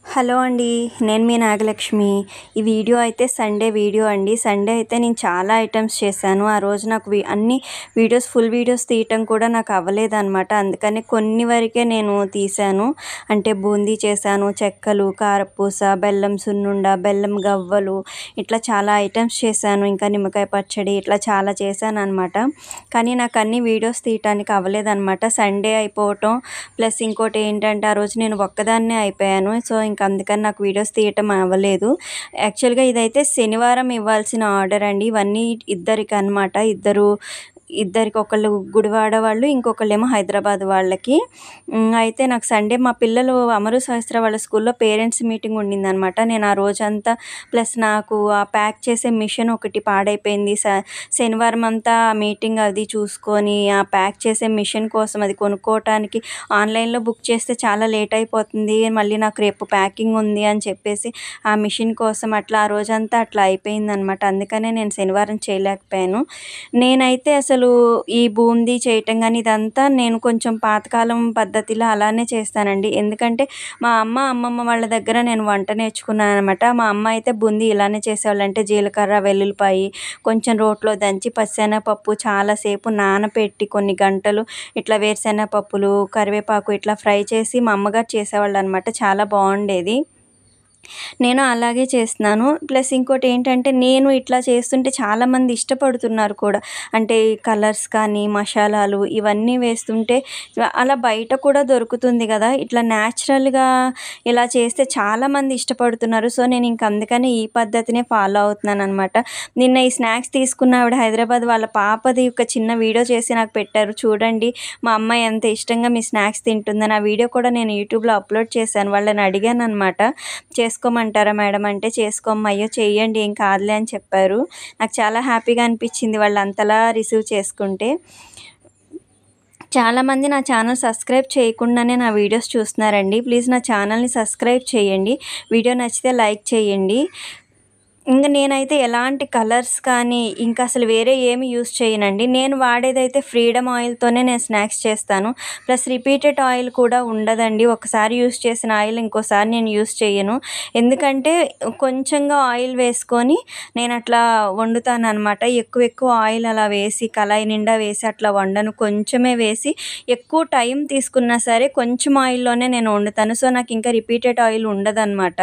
Hello అండి. నేను మీ నాగలక్ష్మి. ఈ వీడియో అయితే సండే వీడియో అండి. సండే అయితే నేను చాలా ఐటమ్స్ చేశాను. ఆ రోజు నాకు అన్ని వీడియోస్ ఫుల్ వీడియోస్ తీయటం కూడా నాకు అవ్వలేదనమాట. అందుకని కొన్ని వరకే నేను తీశాను. అంటే బూందీ చేశాను, చెక్కలు, కారపూస, బెల్లం సున్నుండ, బెల్లం గవ్వలు, ఇట్లా చాలా ఐటమ్స్ చేశాను. ఇంకా నిమ్మకాయ పచ్చడి ఇట్లా చాలా చేశాననమాట. కానీ నాకు అన్ని వీడియోస్ తీయటానికి అవ్వలేదనమాట. సండే అయిపోవటం ప్లస్ ఇంకోటి ఏంటంటే ఆ రోజు నేను ఒక్కదాన్నే అయిపోయాను. సో ఇంకా అందుకని నాకు వీడియోస్ తీయటం అవ్వలేదు. యాక్చువల్గా ఇదైతే శనివారం ఇవ్వాల్సిన ఆర్డర్ అండి. ఇవన్నీ ఇద్దరికి అనమాట. ఇద్దరికి ఒకళ్ళు గుడివాడ వాళ్ళు, ఇంకొకళ్ళేమో హైదరాబాద్ వాళ్ళకి. అయితే నాకు సండే మా పిల్లలు అమరు సహస్ర వాళ్ళ స్కూల్లో పేరెంట్స్ మీటింగ్ ఉండిందనమాట. నేను ఆ రోజంతా ప్లస్ నాకు ఆ ప్యాక్ చేసే మిషన్ ఒకటి పాడైపోయింది. శనివారం అంతా ఆ మీటింగ్ అది చూసుకొని ఆ ప్యాక్ చేసే మిషన్ కోసం అది కొనుక్కోవటానికి ఆన్లైన్లో బుక్ చేస్తే చాలా లేట్ అయిపోతుంది, మళ్ళీ నాకు రేపు ప్యాకింగ్ ఉంది అని చెప్పేసి ఆ మిషన్ కోసం అట్లా ఆ రోజంతా అట్లా అయిపోయిందనమాట. అందుకనే నేను శనివారం చేయలేకపోయాను. నేనైతే అసలు ఈ బూందీ చేయటం కానీ ఇదంతా నేను కొంచెం పాతకాలం పద్ధతిలో అలానే చేస్తానండి. ఎందుకంటే మా అమ్మమ్మ వాళ్ళ దగ్గర నేను వంట నేర్చుకున్నాను అనమాట. మా అమ్మ అయితే బూందీ ఇలానే చేసేవాళ్ళు. అంటే జీలకర్ర, వెల్లుల్లిపాయి కొంచెం రోట్లో దంచి పచ్చెనగపప్పు చాలాసేపు నానపెట్టి కొన్ని గంటలు ఇట్లా వేరుశెనగపప్పులు, కరివేపాకు ఇట్లా ఫ్రై చేసి మా అమ్మగారు చేసేవాళ్ళు అనమాట. చాలా బాగుండేది. నేను అలాగే చేస్తున్నాను. ప్లస్ ఇంకోటి ఏంటంటే నేను ఇట్లా చేస్తుంటే చాలామంది ఇష్టపడుతున్నారు కూడా. అంటే కలర్స్ కానీ, మసాలాలు ఇవన్నీ వేస్తుంటే అలా బయట కూడా దొరుకుతుంది కదా. ఇట్లా న్యాచురల్గా ఇలా చేస్తే చాలామంది ఇష్టపడుతున్నారు. సో నేను ఇంక అందుకని ఈ పద్ధతినే ఫాలో అవుతున్నాను అనమాట. నిన్న ఈ స్నాక్స్ తీసుకున్న ఆవిడ హైదరాబాద్ వాళ్ళ పాపది ఒక చిన్న వీడియో చేసి నాకు పెట్టారు. చూడండి మా అమ్మాయి ఎంత ఇష్టంగా మీ స్నాక్స్ తింటుందని. ఆ వీడియో కూడా నేను యూట్యూబ్లో అప్లోడ్ చేశాను. వాళ్ళని అడిగాను అనమాట, చేసుకోమంటారా మేడం అంటే, చేసుకోమ్మా, అయ్యో చెయ్యండి ఏం కాదులే అని చెప్పారు. నాకు చాలా హ్యాపీగా అనిపించింది వాళ్ళు అంతలా రిసీవ్ చేసుకుంటే. చాలామంది నా ఛానల్ సబ్స్క్రైబ్ చేయకుండానే నా వీడియోస్ చూస్తున్నారండి. ప్లీజ్ నా ఛానల్ని సబ్స్క్రైబ్ చేయండి. వీడియో నచ్చితే లైక్ చేయండి. ఇంక నేనైతే ఎలాంటి కలర్స్ కానీ ఇంకా అసలు వేరే ఏమి యూస్ చేయనండి. నేను వాడేదైతే ఫ్రీడమ్ ఆయిల్తోనే నేను స్నాక్స్ చేస్తాను. ప్లస్ రిపీటెడ్ ఆయిల్ కూడా ఉండదండి. ఒకసారి యూస్ చేసిన ఆయిల్ ఇంకోసారి నేను యూస్ చేయను. ఎందుకంటే కొంచెంగా ఆయిల్ వేసుకొని నేను అట్లా వండుతాను అనమాట. ఎక్కువ ఆయిల్ అలా వేసి కళాయి నిండా వేసి అట్లా వండను. కొంచెమే వేసి ఎక్కువ టైం తీసుకున్నా సరే కొంచెం ఆయిల్లోనే నేను వండుతాను. సో నాకు ఇంకా రిపీటెడ్ ఆయిల్ ఉండదన్నమాట.